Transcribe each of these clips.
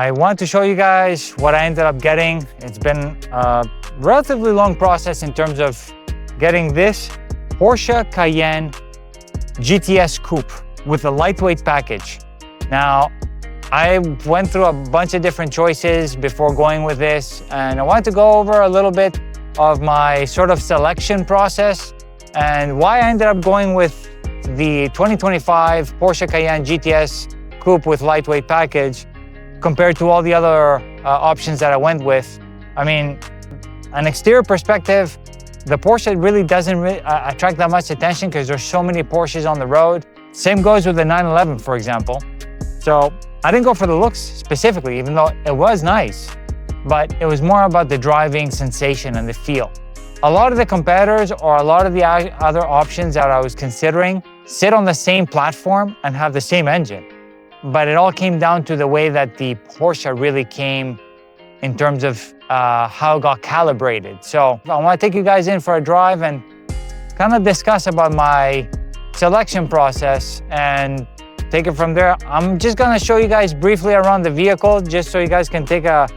I want to show you guys what I ended up getting. It's been a relatively long process in terms of getting this Porsche Cayenne GTS Coupe with a lightweight package. Now, I went through a bunch of different choices before going with this, and I wanted to go over a little bit of my sort of selection process and why I ended up going with the 2025 Porsche Cayenne GTS Coupe with lightweight package compared to all the other options that I went with. I mean, an exterior perspective, the Porsche really doesn't attract that much attention because there's so many Porsches on the road. Same goes with the 911, for example. So I didn't go for the looks specifically, even though it was nice, but it was more about the driving sensation and the feel. A lot of the competitors or a lot of the other options that I was considering sit on the same platform and have the same engine. But it all came down to the way that the Porsche really came in terms of how it got calibrated. So I want to take you guys in for a drive and kind of discuss about my selection process and take it from there. I'm just going to show you guys briefly around the vehicle just so you guys can take a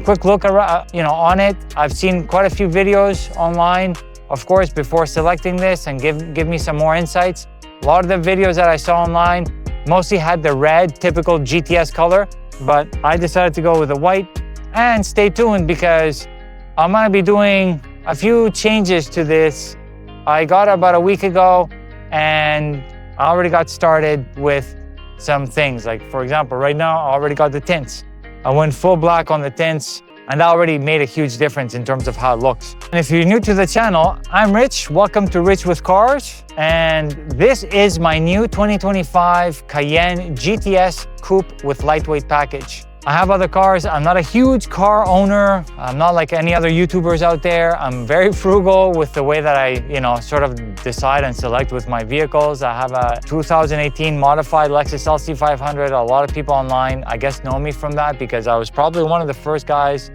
quick look around, on it. I've seen quite a few videos online, of course, before selecting this and give me some more insights. A lot of the videos that I saw online mostly had the red, typical GTS color, but I decided to go with the white. And stay tuned because I'm gonna be doing a few changes to this. I got it about a week ago and I already got started with some things. Like, for example, right now I already got the tints. I went full black on the tints and that already made a huge difference in terms of how it looks. And if you're new to the channel, I'm Rich. Welcome to Rich with Cars. And this is my new 2025 Cayenne GTS Coupe with lightweight package. I have other cars. I'm not a huge car owner. I'm not like any other YouTubers out there. I'm very frugal with the way that I, sort of decide and select with my vehicles. I have a 2018 modified Lexus LC500. A lot of people online, I guess, know me from that because I was probably one of the first guys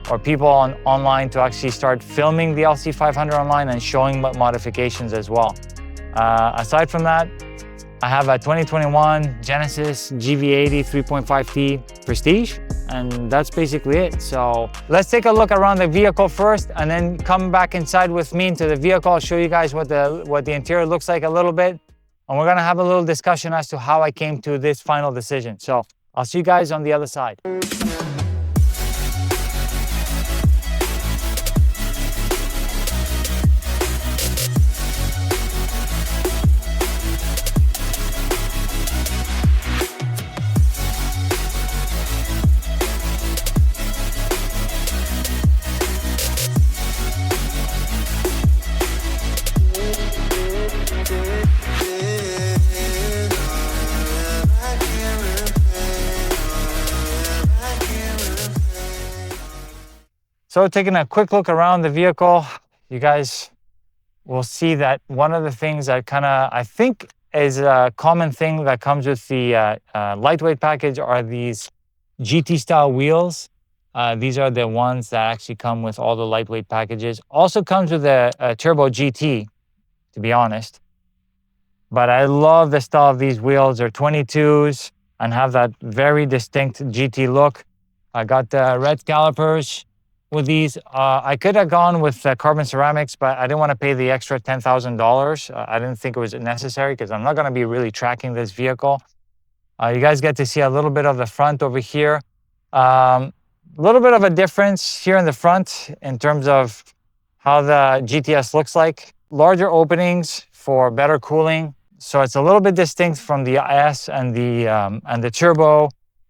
or people online to actually start filming the LC500 online and showing modifications as well. Aside from that, I have a 2021 Genesis GV80 3.5T Prestige, and that's basically it. So let's take a look around the vehicle first and then come back inside with me into the vehicle. I'll show you guys what the interior looks like a little bit. And we're gonna have a little discussion as to how I came to this final decision. So I'll see you guys on the other side. So taking a quick look around the vehicle, you guys will see that one of the things that I think is a common thing that comes with the lightweight package are these GT style wheels. These are the ones that actually come with all the lightweight packages. Also comes with a Turbo GT, to be honest. But I love the style of these wheels. They're 22s and have that very distinct GT look. I got the red calipers with these. I could have gone with carbon ceramics, but I didn't want to pay the extra $10,000. I didn't think it was necessary because I'm not going to be really tracking this vehicle. You guys get to see a little bit of the front over here. A little bit of a difference here in the front in terms of how the GTS looks like. Larger openings for better cooling. So it's a little bit distinct from the S and the Turbo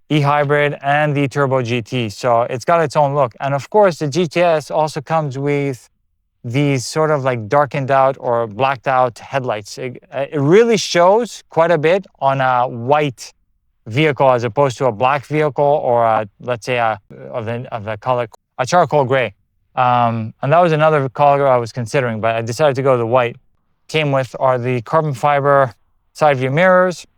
e-hybrid and the Turbo GT. So it's got its own look. And of course, the GTS also comes with these sort of like darkened out or blacked out headlights. It really shows quite a bit on a white vehicle as opposed to a black vehicle or let's say of the color, a charcoal gray. And that was another color I was considering, but I decided to go the white. Came with are the carbon fiber side view mirrors.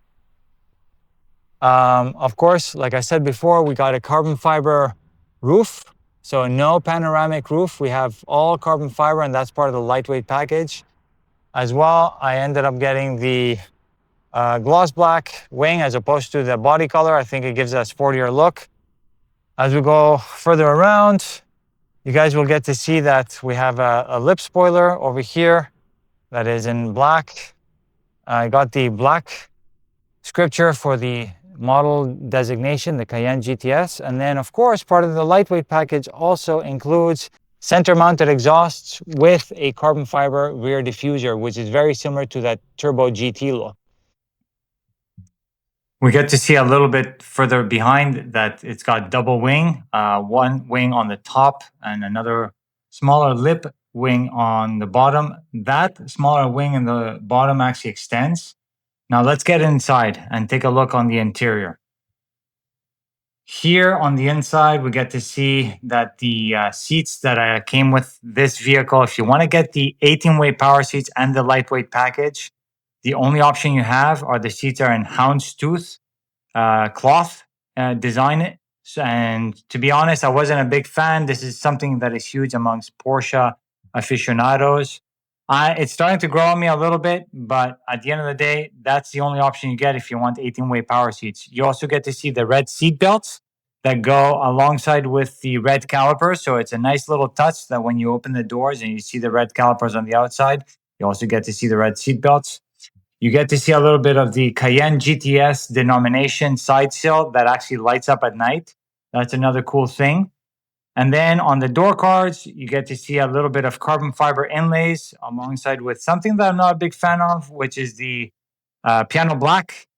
Of course, like I said before, we got a carbon fiber roof. So no panoramic roof. We have all carbon fiber, and that's part of the lightweight package. As well, I ended up getting the gloss black wing as opposed to the body color. I think it gives us a sportier look. As we go further around, you guys will get to see that we have a lip spoiler over here that is in black. I got the black scripture for the model designation, the Cayenne GTS. And then, of course, part of the lightweight package also includes center-mounted exhausts with a carbon fiber rear diffuser, which is very similar to that Turbo GT look. We get to see a little bit further behind that it's got double wing, one wing on the top and another smaller lip wing on the bottom. That smaller wing in the bottom actually extends. Now let's get inside and take a look on the interior. Here on the inside, we get to see that the seats that came with this vehicle, if you want to get the 18-way power seats and the lightweight package, the only option you have are the seats are in houndstooth cloth design. And to be honest, I wasn't a big fan. This is something that is huge amongst Porsche aficionados. It's starting to grow on me a little bit, but at the end of the day, that's the only option you get if you want 18-way power seats. You also get to see the red seat belts that go alongside with the red calipers. So it's a nice little touch that when you open the doors and you see the red calipers on the outside, you also get to see the red seat belts. You get to see a little bit of the Cayenne GTS denomination side sill that actually lights up at night. That's another cool thing. And then on the door cards, you get to see a little bit of carbon fiber inlays alongside with something that I'm not a big fan of, which is the piano black.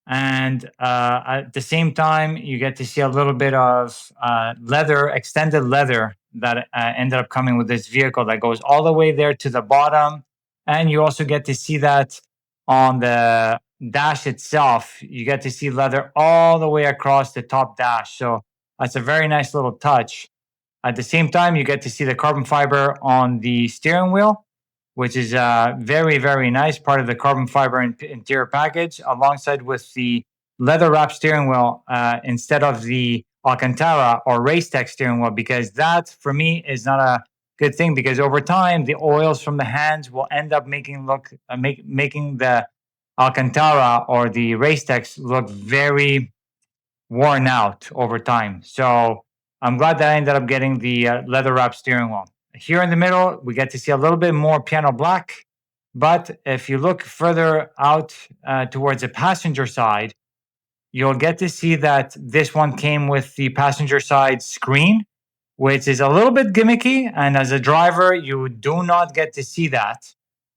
And at the same time, you get to see a little bit of leather, extended leather that ended up coming with this vehicle that goes all the way there to the bottom. And you also get to see that on the dash itself. You get to see leather all the way across the top dash. So that's a very nice little touch. At the same time, you get to see the carbon fiber on the steering wheel, which is very, very nice, part of the carbon fiber interior package, alongside with the leather wrap steering wheel instead of the Alcantara or Racetech steering wheel, because that, for me, is not a good thing, because over time, the oils from the hands will end up making the Alcantara or the Racetechs look very worn out over time. So I'm glad that I ended up getting the leather wrap steering wheel. Here in the middle, we get to see a little bit more piano black. But if you look further out towards the passenger side, you'll get to see that this one came with the passenger side screen, which is a little bit gimmicky. And as a driver, you do not get to see that.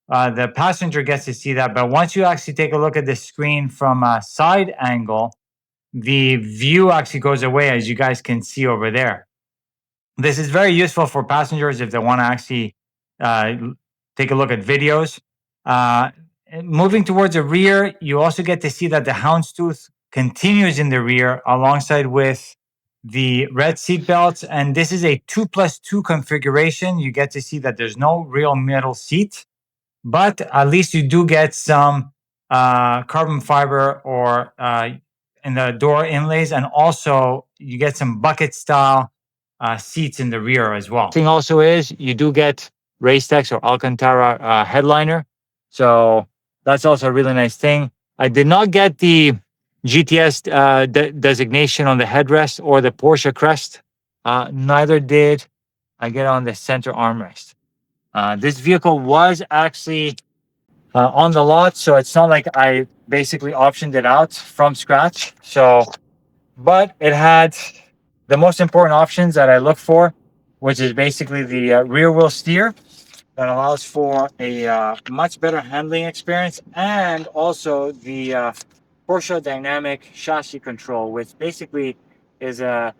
The passenger gets to see that. But once you actually take a look at the screen from a side angle, the view actually goes away, as you guys can see over there. This is very useful for passengers if they want to actually take a look at videos. Moving towards the rear, you also get to see that the houndstooth continues in the rear alongside with the red seat belts. And this is a 2+2 configuration. You get to see that there's no real middle seat, but at least you do get some carbon fiber or in the door inlays, and also you get some bucket style seats in the rear as well. Thing also is you do get Racetechs or Alcantara headliner, so that's also a really nice thing. I did not get the GTS designation on the headrest or the Porsche crest. Neither did I get on the center armrest. This vehicle was actually on the lot, so it's not like I basically optioned it out from scratch. So, but it had the most important options that I look for, which is basically the rear wheel steer that allows for a much better handling experience, and also the Porsche dynamic chassis control, which basically is a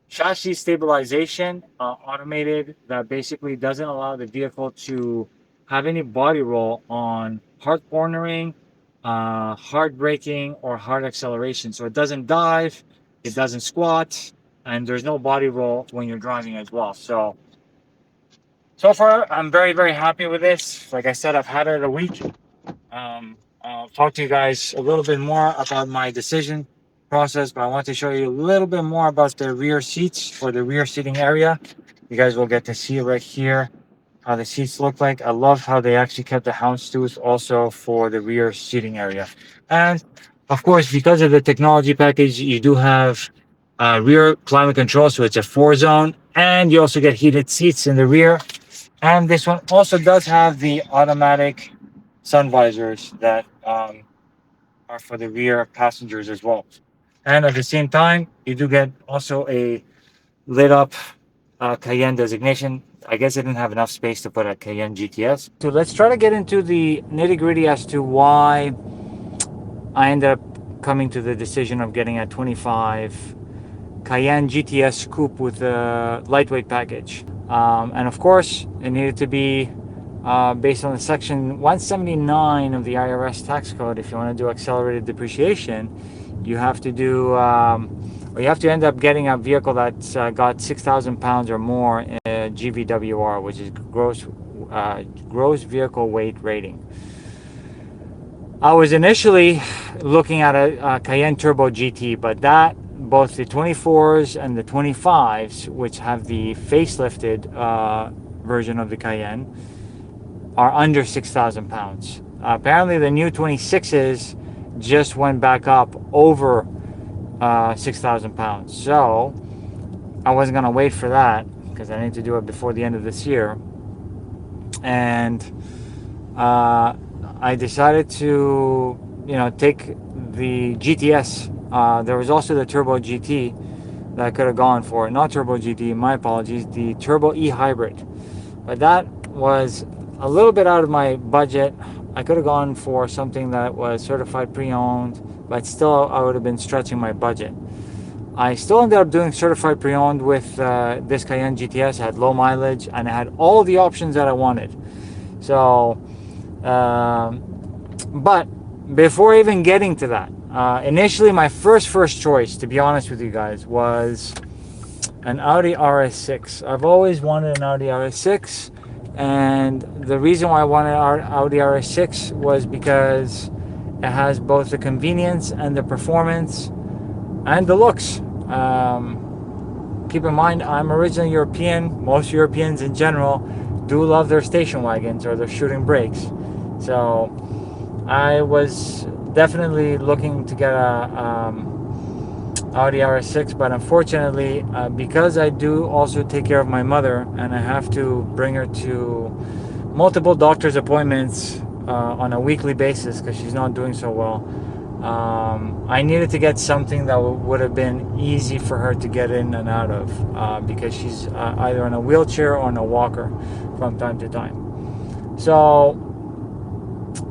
chassis stabilization automated that basically doesn't allow the vehicle to have any body roll on hard cornering, hard braking, or hard acceleration. So it doesn't dive, it doesn't squat, and there's no body roll when you're driving as well. So far, I'm very, very happy with this. Like I said, I've had it a week. I'll talk to you guys a little bit more about my decision process, but I want to show you a little bit more about the rear seats or the rear seating area. You guys will get to see right here how the seats look like. I love how they actually kept the houndstooth also for the rear seating area. And of course, because of the technology package, you do have rear climate control, so it's a 4-zone, and you also get heated seats in the rear. And this one also does have the automatic sun visors that are for the rear passengers as well. And at the same time, you do get also a lit up Cayenne designation. I guess I didn't have enough space to put a Cayenne GTS. So let's try to get into the nitty gritty as to why I ended up coming to the decision of getting a 25 Cayenne GTS Coupe with a lightweight package. And of course, it needed to be based on the section 179 of the IRS tax code. If you want to do accelerated depreciation, you have to do, or you have to end up getting a vehicle that's got 6,000 pounds or more in GVWR, which is gross vehicle weight rating. I was initially looking at a Cayenne Turbo GT, but that both the 24s and the 25s, which have the facelifted version of the Cayenne, are under 6,000 pounds. Apparently the new 26s just went back up over 6,000 pounds. So I wasn't gonna wait for that because I need to do it before the end of this year. And I decided to, take the GTS. There was also the Turbo GT that I could have gone for. Not Turbo GT, my apologies, the Turbo E Hybrid. But that was a little bit out of my budget. I could have gone for something that was certified pre-owned, but still I would have been stretching my budget. I still ended up doing certified pre-owned with this Cayenne GTS. I had low mileage and I had all the options that I wanted. So, but before even getting to that, initially my first choice, to be honest with you guys, was an Audi RS6. I've always wanted an Audi RS6, and the reason why I wanted Audi RS6 was because it has both the convenience and the performance and the looks. Keep in mind, I'm originally European. Most Europeans in general do love their station wagons or their shooting brakes. So I was definitely looking to get a Audi RS6, but unfortunately, because I do also take care of my mother and I have to bring her to multiple doctor's appointments on a weekly basis because she's not doing so well, I needed to get something that would have been easy for her to get in and out of because she's either in a wheelchair or in a walker from time to time. So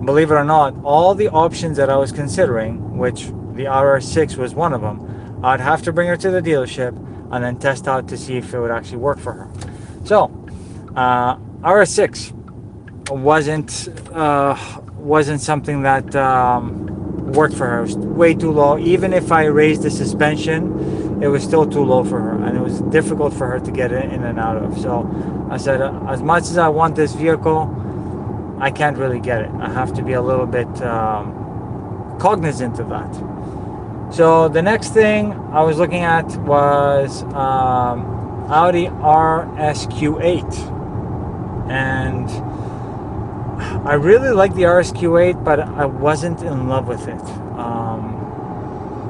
believe it or not, all the options that I was considering, which the RS6 was one of them, I'd have to bring her to the dealership and then test out to see if it would actually work for her. So RS6 wasn't something that worked for her. It was way too low. Even if I raised the suspension, it was still too low for her, and it was difficult for her to get in and out of. So I said, as much as I want this vehicle, I can't really get it. I have to be a little bit cognizant of that. So the next thing I was looking at was Audi RSQ8, and I really like the RSQ8, but I wasn't in love with it.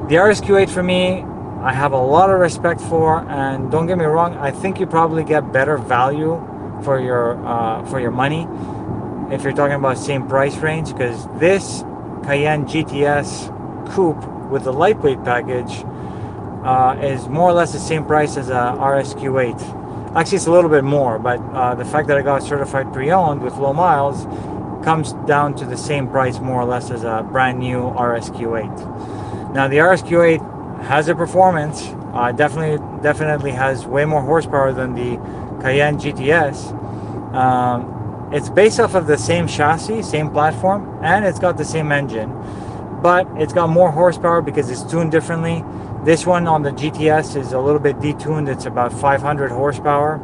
The RSQ8 for me, I have a lot of respect for, and don't get me wrong, I think you probably get better value for your money if you're talking about same price range, because this Cayenne GTS Coupe with the lightweight package is more or less the same price as a RSQ8. Actually, it's a little bit more, but the fact that I got certified pre-owned with low miles comes down to the same price more or less as a brand new RSQ8. Now the RSQ8 has a performance, definitely has way more horsepower than the Cayenne GTS. It's based off of the same chassis, same platform, and it's got the same engine, but it's got more horsepower because it's tuned differently. This one on the GTS is a little bit detuned. It's about 500 horsepower.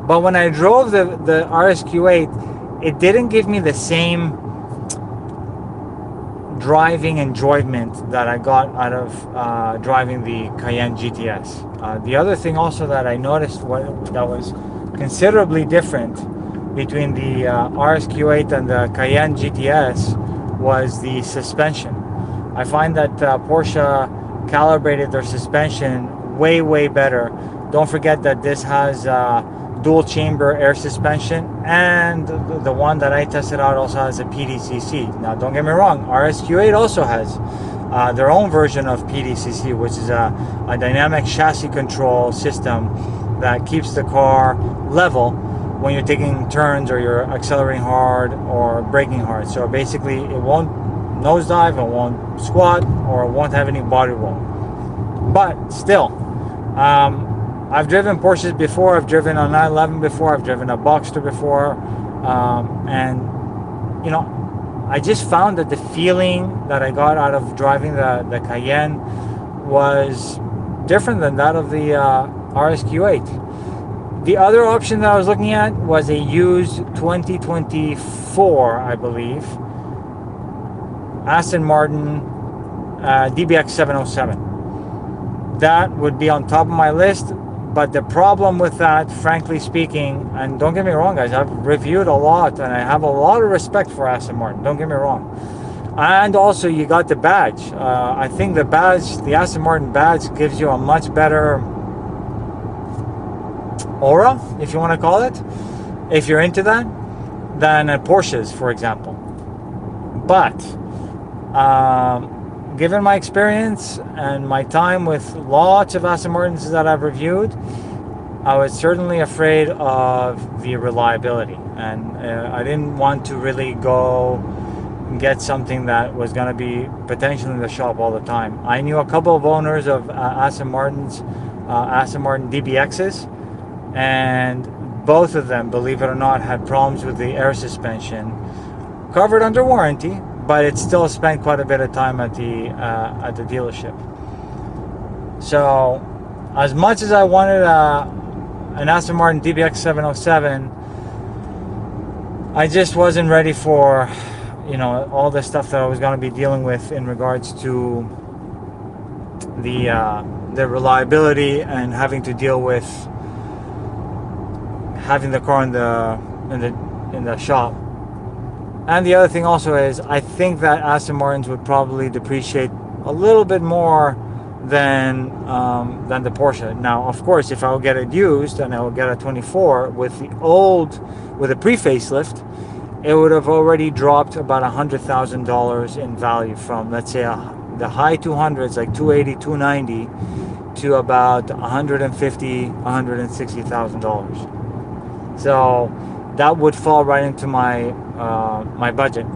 But when I drove the RSQ8, it didn't give me the same driving enjoyment that I got out of driving the Cayenne GTS. The other thing also that I noticed that was considerably different between the RSQ8 and the Cayenne GTS was the suspension. I find that Porsche calibrated their suspension way better. Don't forget that this has dual chamber air suspension, and the one that I tested out also has a PDCC. Now don't get me wrong, RSQ8 also has their own version of PDCC, which is a dynamic chassis control system that keeps the car level when you're taking turns or you're accelerating hard or braking hard. So basically it won't nosedive, it won't squat, or it won't have any body roll. But still, I've driven Porsches before. I've driven a 911 before. I've driven a Boxster before, and you know, I just found that the feeling that I got out of driving the Cayenne was different than that of the RSQ8. The other option that I was looking at was a used 2024, I believe, Aston Martin DBX707. That would be on top of my list. But the problem with that, frankly speaking, and don't get me wrong, guys, I've reviewed a lot and I have a lot of respect for Aston Martin, don't get me wrong. And also you got the badge. I think the Aston Martin badge gives you a much better aura, if you want to call it, if you're into that, than a Porsches, for example. But given my experience and my time with lots of Aston Martins that I've reviewed, I was certainly afraid of the reliability, and I didn't want to really go get something that was going to be potentially in the shop all the time. I knew a couple of owners of Aston Martin DBXs, and both of them, believe it or not, had problems with the air suspension, covered under warranty, but it still spent quite a bit of time at the dealership. So, as much as I wanted an Aston Martin DBX707, I just wasn't ready for, you know, all the stuff that I was going to be dealing with in regards to the reliability and having to deal with having the car in the shop. And the other thing also is, I think that Aston Martins would probably depreciate a little bit more than the Porsche. Now, of course, if I would get it used and I would get a 24 with a pre-facelift, it would have already dropped about $100,000 in value from, let's say, the high 200s, like 280, 290, to about $150,000, $160,000. So that would fall right into my budget.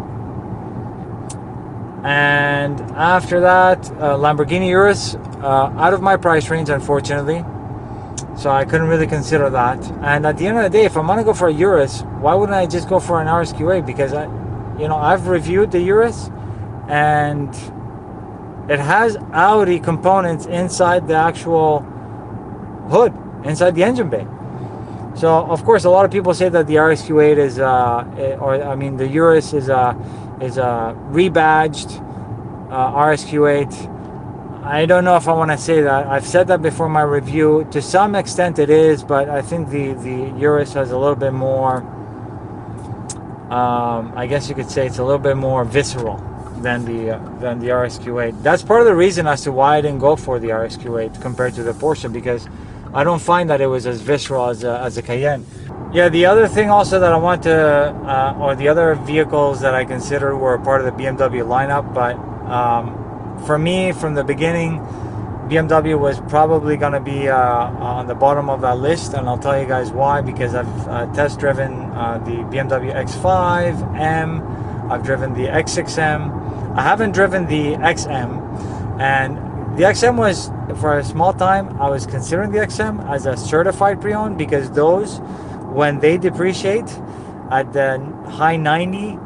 And after that, Lamborghini Urus, out of my price range, unfortunately, so I couldn't really consider that. And at the end of the day, if I'm gonna go for a Urus, why wouldn't I just go for an RSQ8? Because I've reviewed the Urus, and it has Audi components inside the actual hood, inside the engine bay. So, of course, a lot of people say that the RSQ8 is, the Urus is a rebadged RSQ8. I don't know if I want to say that. I've said that before in my review. To some extent it is, but I think the Urus has a little bit more, I guess you could say it's a little bit more visceral than the RSQ8. That's part of the reason as to why I didn't go for the RSQ8 compared to the Porsche, because I don't find that it was as visceral as a Cayenne. Yeah, the other thing also that I want to, or the other vehicles that I considered were part of the BMW lineup, but for me, from the beginning, BMW was probably going to be on the bottom of that list, and I'll tell you guys why. Because I've test driven the BMW X5 M, I've driven the X6M, I haven't driven the XM, and the XM was, for a small time, I was considering the XM as a certified pre-owned, because those, when they depreciate at the high 90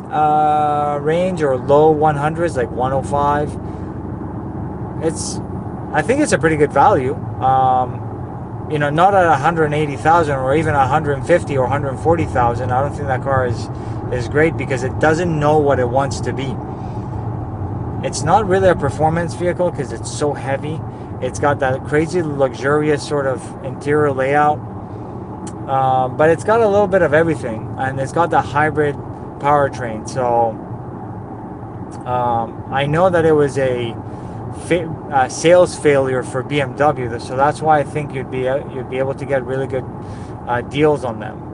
range or low 100s, like 105, I think it's a pretty good value. Not at 180,000 or even 150 or 140,000. I don't think that car is great, because it doesn't know what it wants to be. It's not really a performance vehicle because it's so heavy. It's got that crazy luxurious sort of interior layout, but it's got a little bit of everything, and it's got the hybrid powertrain. So I know that it was a sales failure for BMW. So that's why I think you'd be able to get really good deals on them.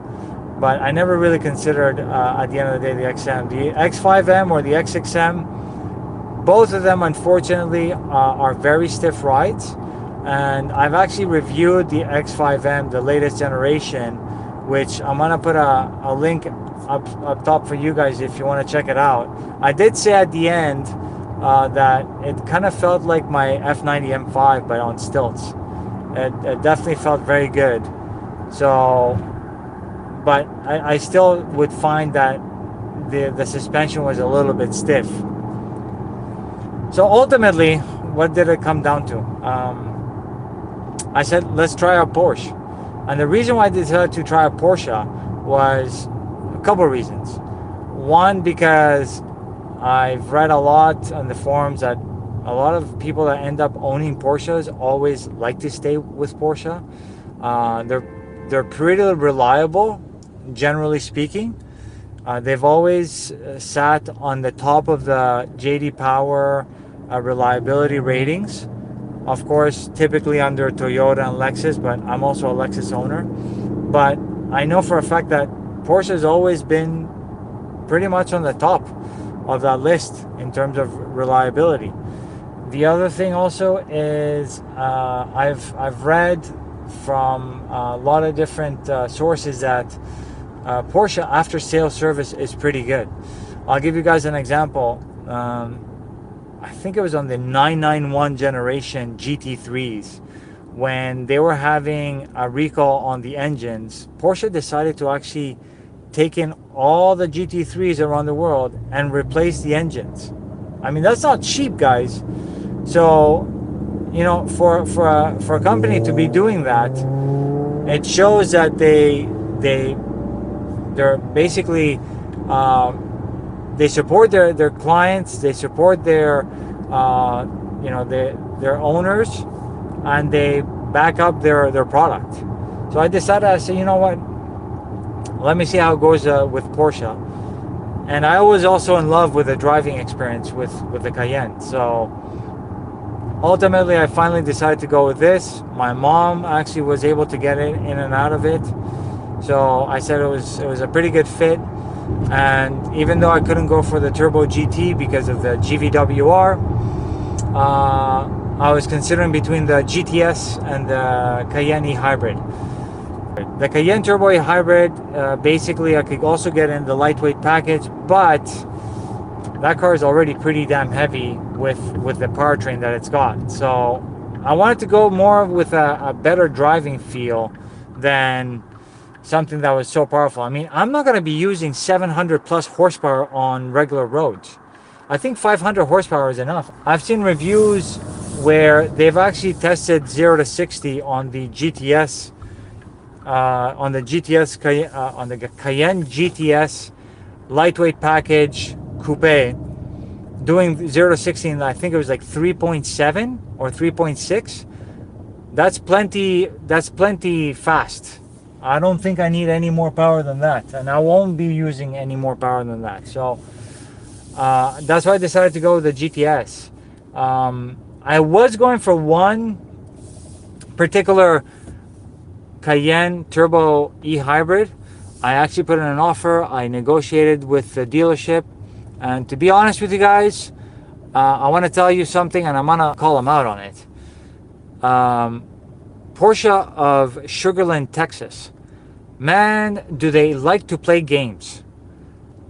But I never really considered at the end of the day the XM, the X5M or the X6M. Both of them, unfortunately, are very stiff rides. And I've actually reviewed the X5M, the latest generation, which I'm gonna put a link up top for you guys if you want to check it out. I did say at the end that it kind of felt like my F90 M5 but on stilts. It definitely felt very good. So, but I still would find that the suspension was a little bit stiff. So ultimately, what did it come down to? I said, let's try a Porsche. And the reason why I decided to try a Porsche was a couple of reasons. One, because I've read a lot on the forums that a lot of people that end up owning Porsches always like to stay with Porsche. They're pretty reliable, generally speaking. They've always sat on the top of the JD Power reliability ratings. Of course, typically under Toyota and Lexus, but I'm also a Lexus owner. But I know for a fact that Porsche has always been pretty much on the top of that list in terms of reliability. The other thing also is I've read from a lot of different sources that Porsche after sales service is pretty good. I'll give you guys an example. I think it was on the 991 generation GT3s when they were having a recall on the engines. Porsche decided to actually take in all the GT3s around the world and replace the engines. I mean, that's not cheap, guys. So, you know, for a company to be doing that, it shows that they're basically they support their clients, they support their you know, their owners, and they back up their product. So I decided, I said, you know what, let me see how it goes with Porsche. And I was also in love with the driving experience with the Cayenne. So ultimately I finally decided to go with this. My mom actually was able to get in and out of it, so I said it was a pretty good fit. And even though I couldn't go for the Turbo GT because of the GVWR, I was considering between the GTS and the Cayenne E-Hybrid. The Cayenne Turbo E-Hybrid, basically I could also get in the lightweight package, but that car is already pretty damn heavy with the powertrain that it's got. So I wanted to go more with a better driving feel than something that was so powerful. I mean, I'm not going to be using 700 plus horsepower on regular roads. I think 500 horsepower is enough. I've seen reviews where they've actually tested 0 to 60 on the GTS, on the Cayenne GTS lightweight package coupe, doing 0 to 60 in, I think it was like 3.7 or 3.6. That's plenty fast. I don't think I need any more power than that, and I won't be using any more power than that. So that's why I decided to go with the GTS. I was going for one particular Cayenne Turbo E-Hybrid. I actually put in an offer. I negotiated with the dealership, and to be honest with you guys, I want to tell you something, and I'm gonna call them out on it. Porsche of Sugarland, Texas. Man, do they like to play games.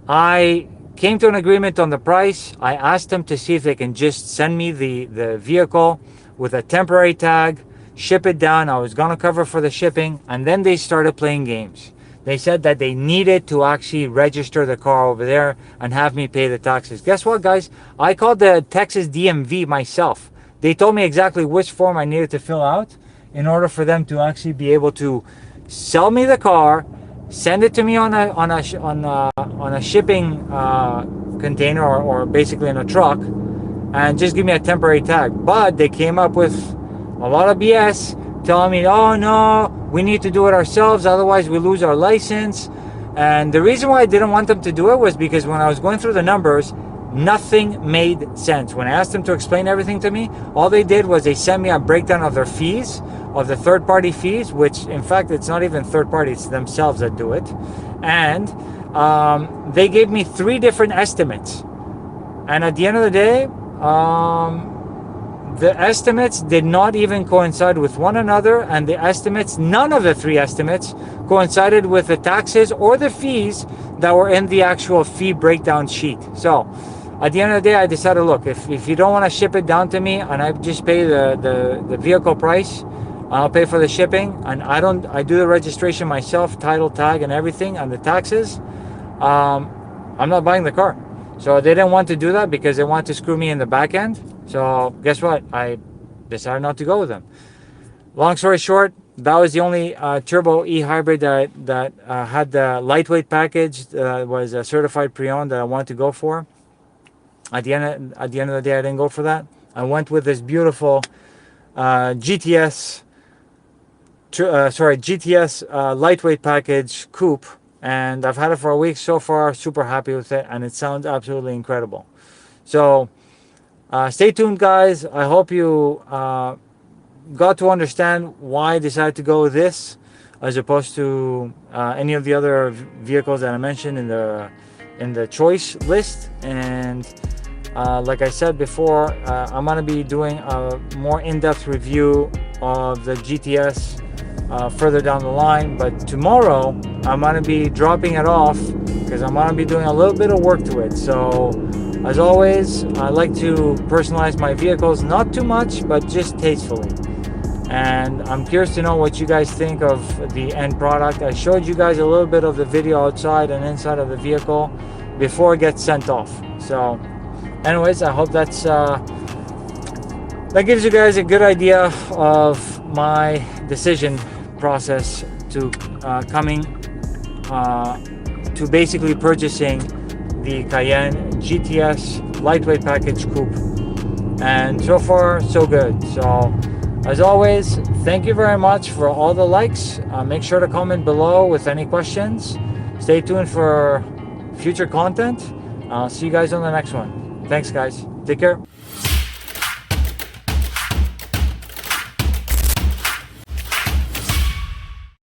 I came to an agreement on the price. I asked them to see if they can just send me the vehicle with a temporary tag, ship it down. I was going to cover for the shipping, and then they started playing games. They said that they needed to actually register the car over there and have me pay the taxes. Guess what, guys? I called the Texas DMV myself. They told me exactly which form I needed to fill out in order for them to actually be able to sell me the car, send it to me on a shipping container or basically in a truck, and just give me a temporary tag. But they came up with a lot of BS, telling me, oh no, we need to do it ourselves, otherwise we lose our license. And the reason why I didn't want them to do it was because when I was going through the numbers, Nothing made sense. When I asked them to explain everything to me, all they did was they sent me a breakdown of their fees, of the third-party fees, which in fact it's not even third-party, it's themselves that do it. And they gave me 3 different estimates. And at the end of the day, the estimates did not even coincide with one another, and the estimates, none of the 3 estimates coincided with the taxes or the fees that were in the actual fee breakdown sheet. So at the end of the day, I decided, look, if you don't want to ship it down to me and I just pay the vehicle price, I'll pay for the shipping, and I do the registration myself, title, tag, and everything, and the taxes, I'm not buying the car. So they didn't want to do that because they want to screw me in the back end. So guess what? I decided not to go with them. Long story short, that was the only turbo e-hybrid that had the lightweight package, was a certified pre-owned, that I wanted to go for. At the end of the day, I didn't go for that. I went with this beautiful GTS lightweight package coupe, and I've had it for a week so far. Super happy with it, and it sounds absolutely incredible. So stay tuned, guys. I hope you got to understand why I decided to go with this as opposed to any of the other vehicles that I mentioned in the choice list. And like I said before, I'm going to be doing a more in-depth review of the GTS further down the line. But tomorrow I'm going to be dropping it off because I'm going to be doing a little bit of work to it. So as always, I like to personalize my vehicles, not too much, but just tastefully. And I'm curious to know what you guys think of the end product. I showed you guys a little bit of the video outside and inside of the vehicle before it gets sent off. So anyways, I hope that gives you guys a good idea of my decision process to coming to basically purchasing the Cayenne GTS lightweight package coupe. And so far so good. So as always, thank you very much for all the likes. Make sure to comment below with any questions. Stay tuned for future content. I'll see you guys on the next one. Thanks, guys. Take care.